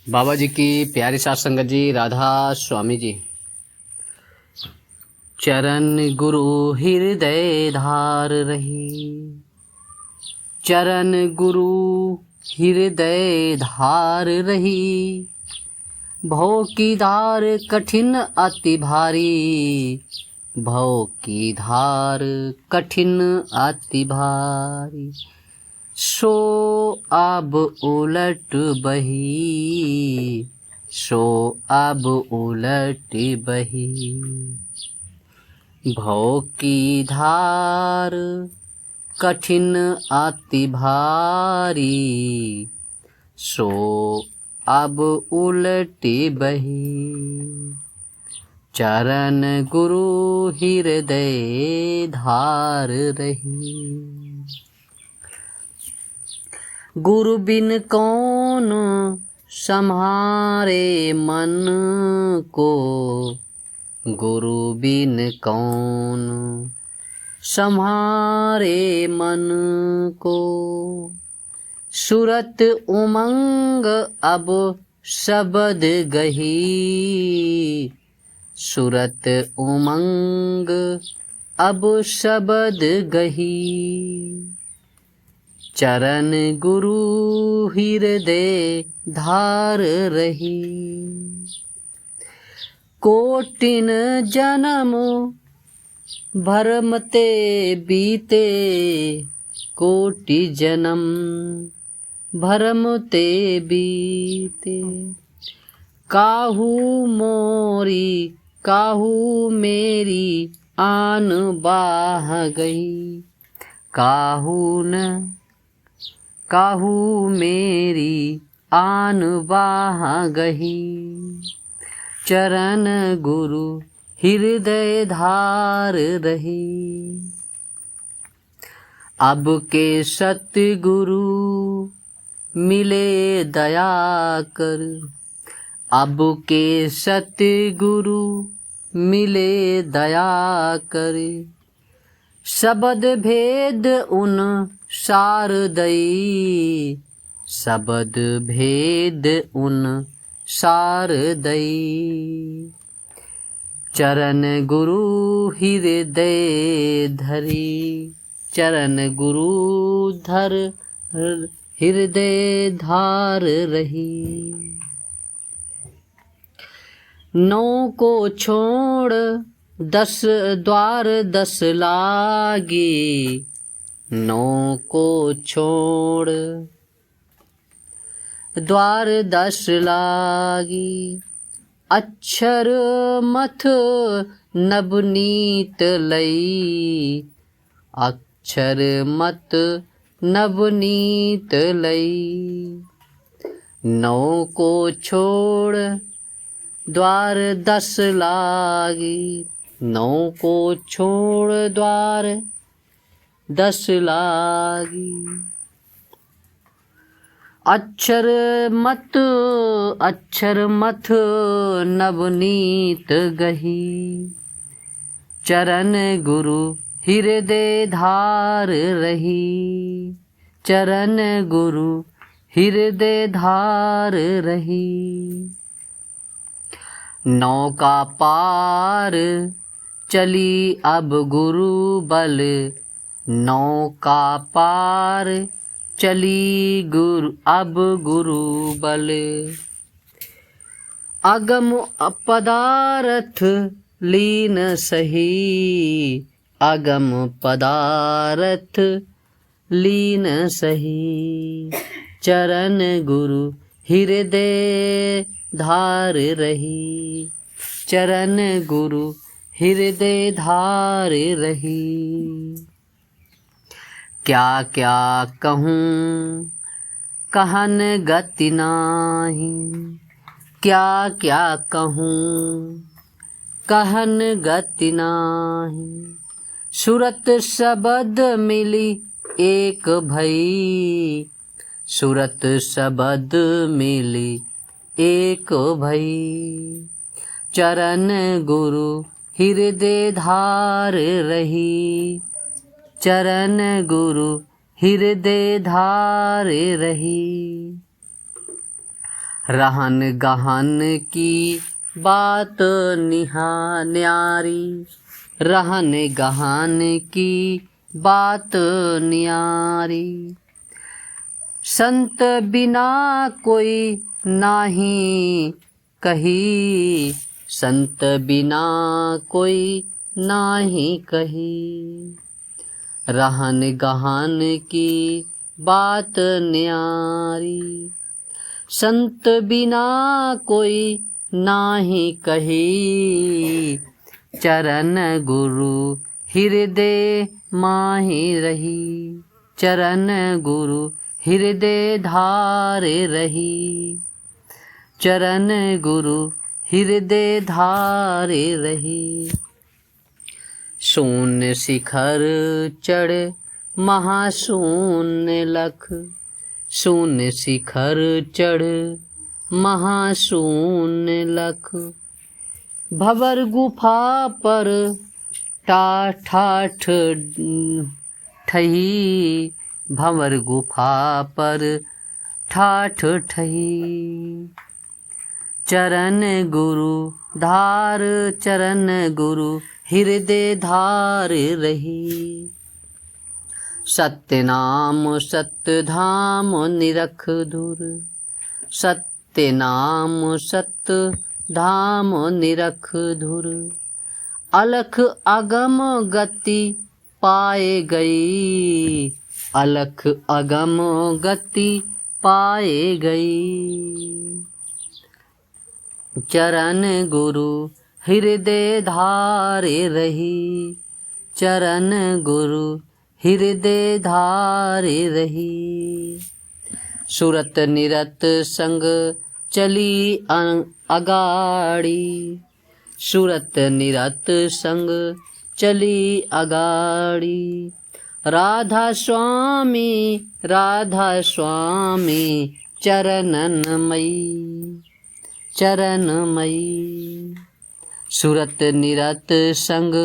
बाबा जी की प्यारी साथ संगत जी, राधा स्वामी जी। चरण गुरु हृदय धार रही, चरण गुरु हृदय धार रही। भव की धार कठिन अति भारी, भव की धार कठिन अति भारी। सो अब उलट बही, सो अब उलट बही। भव की धार कठिन अति भारी, सो अब उलट बही। चरण गुरु हृदय धार रही। गुरु बिन कौन सम्हारे मन को, गुरु बिन कौन सम्हारे मन को। सुरत उमंग अब शब्द गही, सुरत उमंग अब शब्द गही। चरण गुरु हृदय धार रही। कोटिन जन्म भरम ते बीते, कोटि जन्म भरम ते बीते। काहू मोरी काहू मेरी आन बाह गई, काहू न काहू मेरी आन बाह गही। चरण गुरु हृदय धार रही। अब के सतगुरु मिले दया कर, अब के सतगुरु मिले दया कर। शब्द भेद उन शारदई, शब्द भेद उन शारदई। चरण गुरु हृदय धरी, चरण गुरु धर हृदय धार रही। नौ को छोड़ 10 द्वार 10 लागे, नौ को छोड़ द्वार 10 लागी। अक्षर मथ नवनीत लई, अक्षर मत नवनीत लई। नौ को छोड़ द्वार 10 लागी, नौ को छोड़ द्वार 10 लागी। अक्षर मथ नवनीत गही। चरण गुरु हृदय धार रही, चरण गुरु हृदय धार रही। नौका पार चली अब गुरु बल, नौका पार चली गुरु अब गुरु बल। अगम पदार्थ लीन सही, अगम पदार्थ लीन सही। चरण गुरु हृदय धार रही, चरण गुरु हृदय धार रही। क्या क्या कहूँ कहन गति नाही, क्या क्या कहूँ कहन गति नाही। सुरत शब्द मिली एक भई, सुरत शब्द मिली एक भई। चरण गुरु हृदय धार रही, चरण गुरु हृदय धार रही। रहन गहन की बात न्यारी, रहन गहन की बात न्यारी। संत बिना कोई नाही कही, संत बिना कोई नाही कही। रहन गहन की बात न्यारी, संत बिना कोई नाही कही। चरण गुरु हृदय माहि रही, चरण गुरु हृदय धारे रही, चरण गुरु हृदय धारे रही। शून्य शिखर चढ़ महाशून्य लख, शून्य शिखर चढ़ महाशून्य लख। भंवर गुफा पर ठाठ ठही, भंवर गुफा पर ठाठ ठही। चरण गुरु धार, चरण गुरु हृदय धार रही। सत्य नाम सत्य धाम निरख धुर, सत्य नाम सत्य धाम निरख धुर। अलख अगम गति पाए गई, अलख अगम गति पाए गई। चरण गुरु हृदय धारे रही, चरण गुरु हृदय धारे रही। सुरत निरत संग चली अगाड़ी, सुरत निरत संग चली अगाड़ी। राधा स्वामी, राधा स्वामी चरणनमयी, चरणमयी। सुरत निरत संग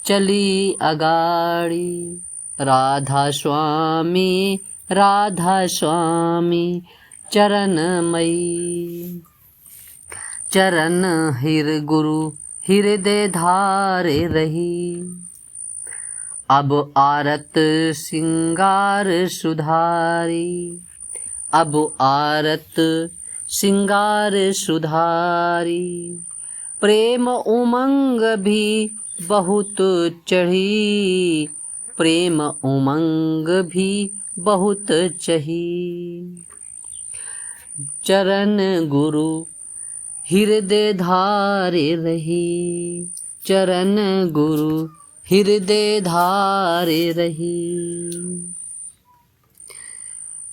चली अगाड़ी। राधा स्वामी, राधा स्वामी चरणमयी। चरण हिर गुरु हृदय धारे रही। अब आरत सिंगार सुधारी, अब आरत सिंगार सुधारी। प्रेम उमंग भी बहुत चढ़ी, प्रेम उमंग भी बहुत चढ़ी। चरण गुरु हृदय धारे रही, चरण गुरु हृदय धारे रही।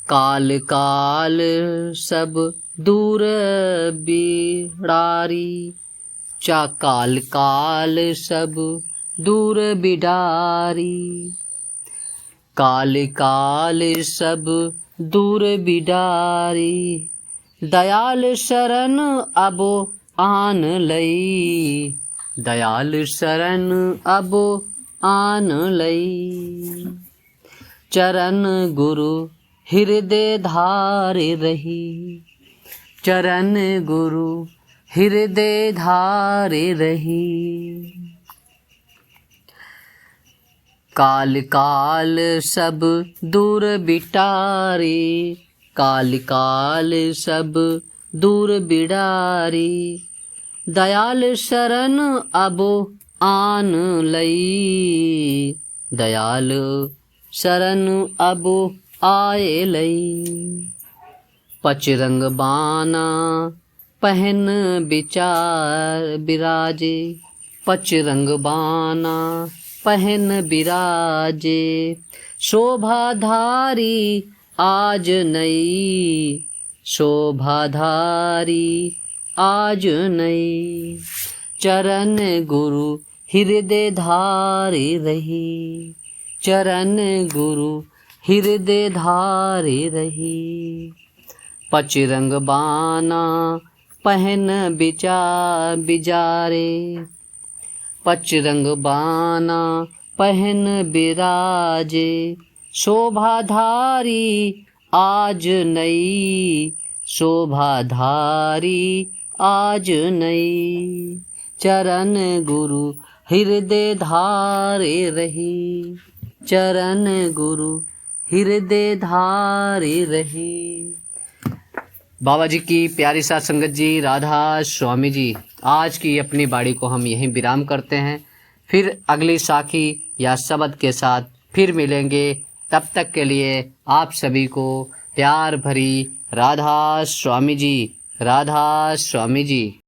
काल काल सब दूर बिडारी, चा काल काल सब दूर बिडारी। काल काल सब दूर बिडारी। दयाल शरण अब आन लई, दयाल शरण अब आन लई। चरण गुरु हृदय धारे रही, चरण गुरु हृदय धारे रही। काल काल सब दूर बिटारे, काल काल सब दूर बिडारी। दयाल शरण अब आन लई, दयाल शरण अब आए लई। पचरंग बाना पहन विचार बिराजे, पचरंग बाना पहन बिराजे। शोभाधारी आज नई, शोभाधारी आज नई। चरण गुरु हृदय धारे रही, चरण गुरु हृदय धारे रही। पचरंग बाना पहन बिजारे, पचरंग बाना पहन बिराजे। शोभाधारी आज नई, शोभा धारी आज नई, चरण गुरु हृदय धारे रही, चरण गुरु हृदय धारे रही। बाबा जी की प्यारी साध संगत जी, राधा स्वामी जी, आज की अपनी बाड़ी को हम यहीं विराम करते हैं। फिर अगली साखी या शब्द के साथ फिर मिलेंगे। तब तक के लिए आप सभी को प्यार भरी राधा स्वामी जी, राधा स्वामी जी।